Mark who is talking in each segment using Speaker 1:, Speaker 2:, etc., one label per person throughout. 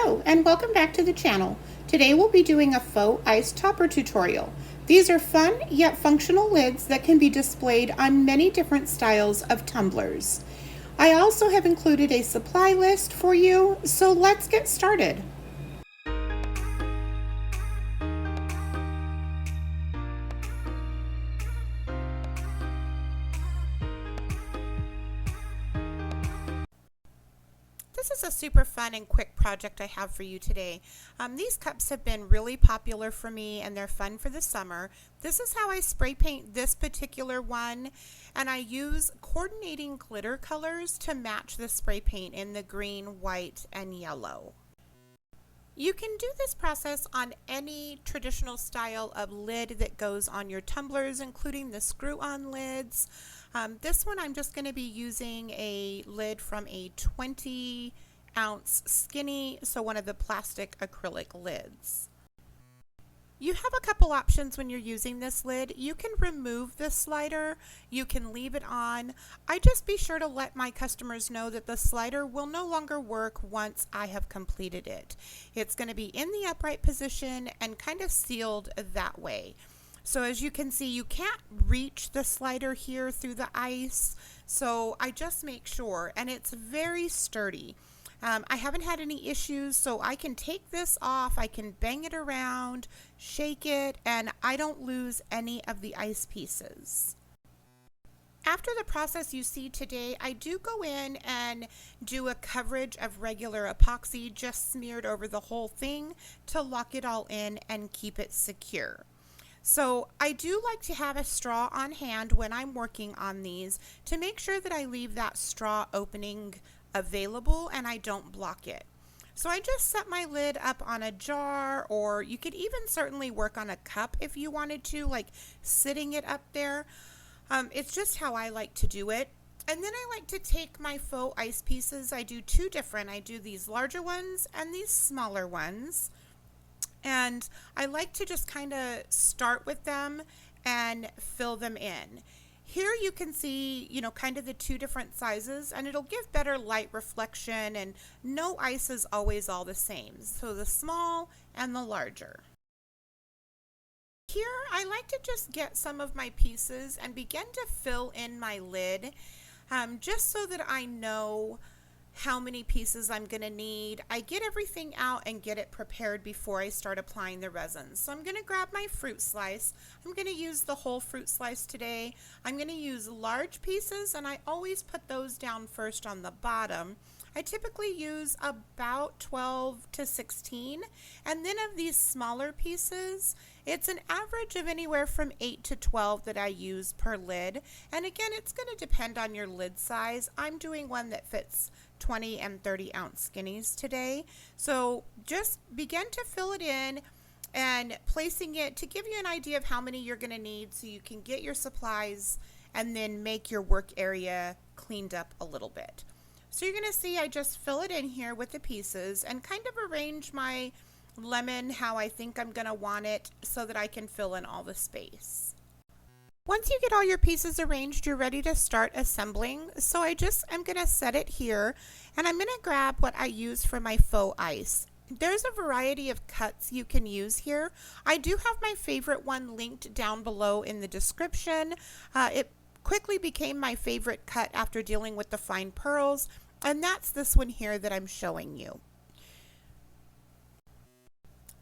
Speaker 1: Hello and welcome back to the channel. Today we'll be doing a faux ice topper tutorial. These are fun yet functional lids that can be displayed on many different styles of tumblers. I also have included a supply list for you, so let's get started. This is a super fun and quick project I have for you today. These cups have been really popular for me and they're fun for the summer. This is how I spray paint this particular one, and I use coordinating glitter colors to match the spray paint in the green, white, and yellow. You can do this process on any traditional style of lid that goes on your tumblers, including the screw-on lids. This one I'm just going to be using a lid from a 20-ounce skinny, so one of the plastic acrylic lids. You have a couple options when you're using this lid. You can remove the slider, you can leave it on. I just be sure to let my customers know that the slider will no longer work once I have completed it. It's going to be in the upright position and kind of sealed that way. So as you can see, you can't reach the slider here through the ice, so I just make sure, and it's very sturdy. I haven't had any issues, so I can take this off, I can bang it around, shake it, and I don't lose any of the ice pieces. After the process you see today, I do go in and do a coverage of regular epoxy just smeared over the whole thing to lock it all in and keep it secure. So I do like to have a straw on hand when I'm working on these to make sure that I leave that straw opening available and I don't block it. So I just set my lid up on a jar, or you could even certainly work on a cup if you wanted to, like sitting it up there. It's just how I like to do it. And then I like to take my faux ice pieces. I do two different. I do these larger ones and these smaller ones. And I like to just kind of start with them and fill them in. Here you can see, kind of the two different sizes, and it'll give better light reflection, and no ice is always all the same. So the small and the larger. Here I like to just get some of my pieces and begin to fill in my lid, just so that I know how many pieces I'm going to need. I get everything out and get it prepared before I start applying the resin. So I'm going to grab my fruit slice. I'm going to use the whole fruit slice today. I'm going to use large pieces, and I always put those down first on the bottom. I typically use about 12 to 16, and then of these smaller pieces, it's an average of anywhere from 8 to 12 that I use per lid. And again, it's going to depend on your lid size. I'm doing one that fits 20 and 30 ounce skinnies today. So just begin to fill it in and placing it to give you an idea of how many you're going to need so you can get your supplies and then make your work area cleaned up a little bit. So you're going to see I just fill it in here with the pieces and kind of arrange my lemon how I think I'm going to want it so that I can fill in all the space. Once you get all your pieces arranged, you're ready to start assembling. So I just am going to set it here, and I'm going to grab what I use for my faux ice. There's a variety of cuts you can use here. I do have my favorite one linked down below in the description. It quickly became my favorite cut after dealing with the fine pearls, and that's this one here that I'm showing you.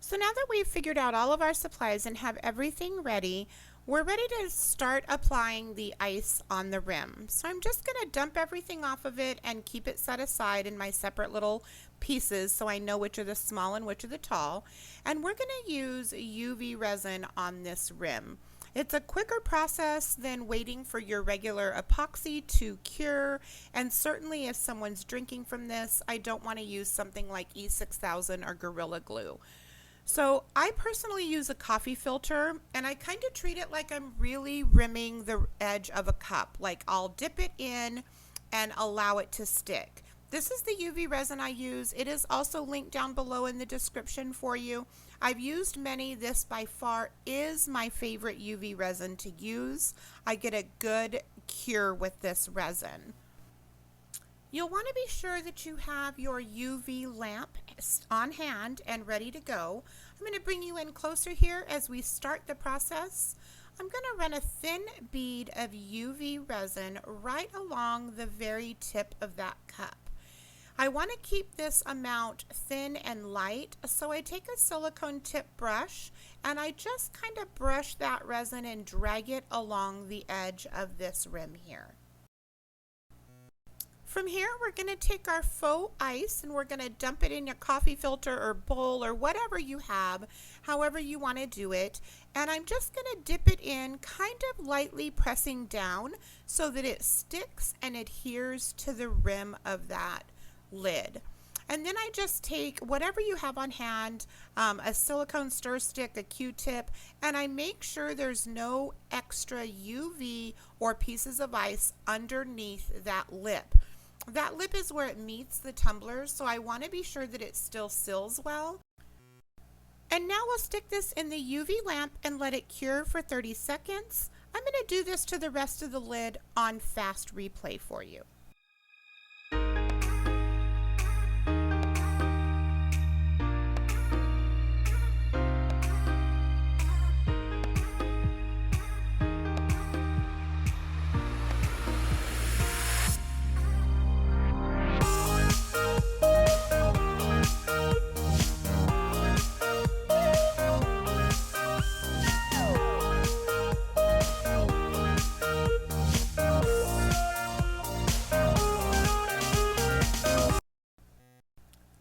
Speaker 1: So now that we've figured out all of our supplies and have everything ready, we're ready to start applying the ice on the rim. So I'm just going to dump everything off of it and keep it set aside in my separate little pieces so I know which are the small and which are the tall. And we're going to use UV resin on this rim. It's a quicker process than waiting for your regular epoxy to cure, and certainly if someone's drinking from this, I don't want to use something like E6000 or Gorilla Glue. So I personally use a coffee filter, and I kind of treat it like I'm really rimming the edge of a cup. Like I'll dip it in and allow it to stick. This is the UV resin I use. It is also linked down below in the description for you. I've used many. This by far is my favorite UV resin to use. I get a good cure with this resin. You'll want to be sure that you have your UV lamp on hand and ready to go. I'm going to bring you in closer here as we start the process. I'm going to run a thin bead of UV resin right along the very tip of that cup. I want to keep this amount thin and light, so I take a silicone tip brush and I just kind of brush that resin and drag it along the edge of this rim here. From here, we're going to take our faux ice and we're going to dump it in your coffee filter or bowl or whatever you have, however you want to do it. And I'm just going to dip it in, kind of lightly pressing down so that it sticks and adheres to the rim of that lid. And then I just take whatever you have on hand, a silicone stir stick, a Q-tip, and I make sure there's no extra UV or pieces of ice underneath that lip. That lip is where it meets the tumbler, so I want to be sure that it still seals well. And now we'll stick this in the UV lamp and let it cure for 30 seconds. I'm going to do this to the rest of the lid on fast replay for you.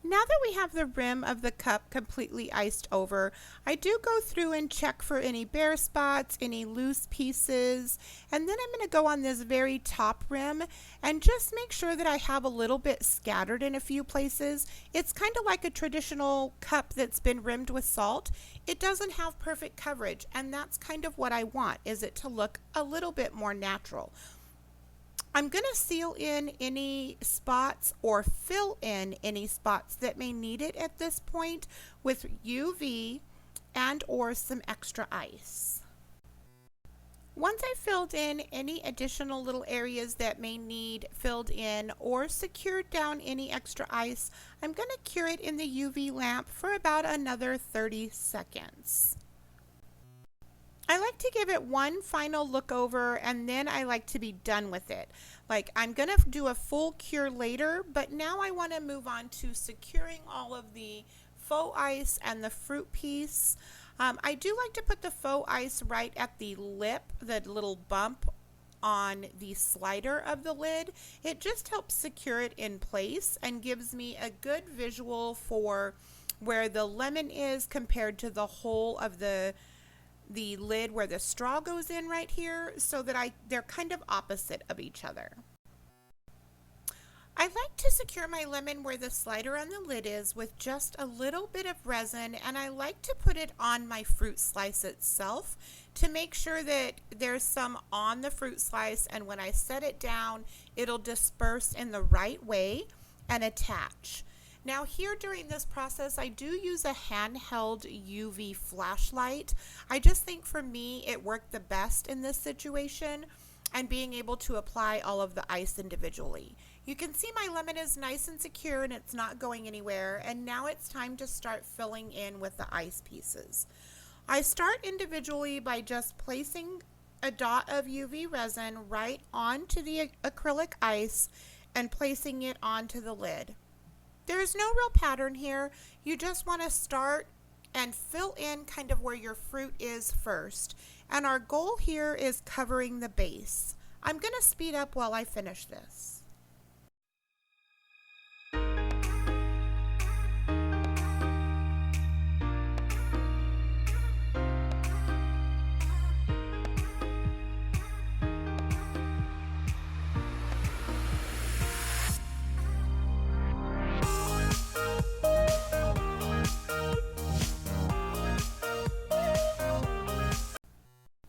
Speaker 1: Now that we have the rim of the cup completely iced over, I do go through and check for any bare spots, any loose pieces, and then I'm going to go on this very top rim and just make sure that I have a little bit scattered in a few places. It's kind of like a traditional cup that's been rimmed with salt. It doesn't have perfect coverage, and that's kind of what I want, is it to look a little bit more natural. I'm going to seal in any spots or fill in any spots that may need it at this point with UV and or some extra ice. Once I've filled in any additional little areas that may need filled in or secured down any extra ice, I'm going to cure it in the UV lamp for about another 30 seconds. I like to give it one final look over and then I like to be done with it. Like, I'm going to do a full cure later, but now I want to move on to securing all of the faux ice and the fruit piece. I do like to put the faux ice right at the lip, the little bump on the slider of the lid. It just helps secure it in place and gives me a good visual for where the lemon is compared to the whole of the lid where the straw goes in right here, so that they're kind of opposite of each other. I like to secure my lemon where the slider on the lid is with just a little bit of resin, and I like to put it on my fruit slice itself to make sure that there's some on the fruit slice, and when I set it down it'll disperse in the right way and attach. Now here during this process, I do use a handheld UV flashlight. I just think for me it worked the best in this situation, and being able to apply all of the ice individually. You can see my lemon is nice and secure and it's not going anywhere, and now it's time to start filling in with the ice pieces. I start individually by just placing a dot of UV resin right onto the acrylic ice and placing it onto the lid. There's no real pattern here. You just want to start and fill in kind of where your fruit is first. And our goal here is covering the base. I'm going to speed up while I finish this.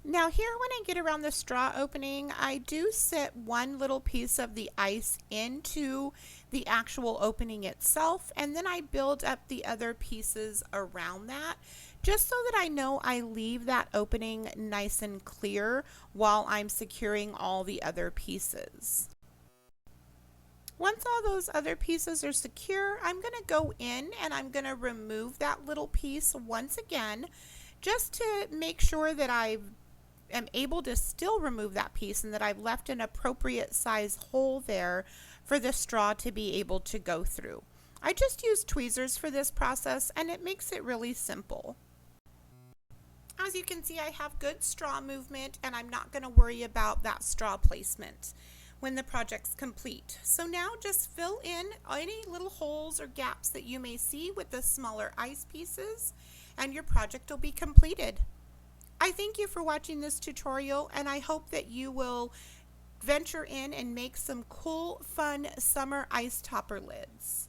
Speaker 1: Now here when I get around the straw opening, I do set one little piece of the ice into the actual opening itself, and then I build up the other pieces around that, just so that I know I leave that opening nice and clear while I'm securing all the other pieces. Once all those other pieces are secure, I'm going to go in and I'm going to remove that little piece once again, just to make sure that I am able to still remove that piece and that I've left an appropriate size hole there for the straw to be able to go through. I just use tweezers for this process and it makes it really simple. As you can see, I have good straw movement and I'm not going to worry about that straw placement when the project's complete. So now just fill in any little holes or gaps that you may see with the smaller ice pieces and your project will be completed. I thank you for watching this tutorial and I hope that you will venture in and make some cool, fun summer ice topper lids.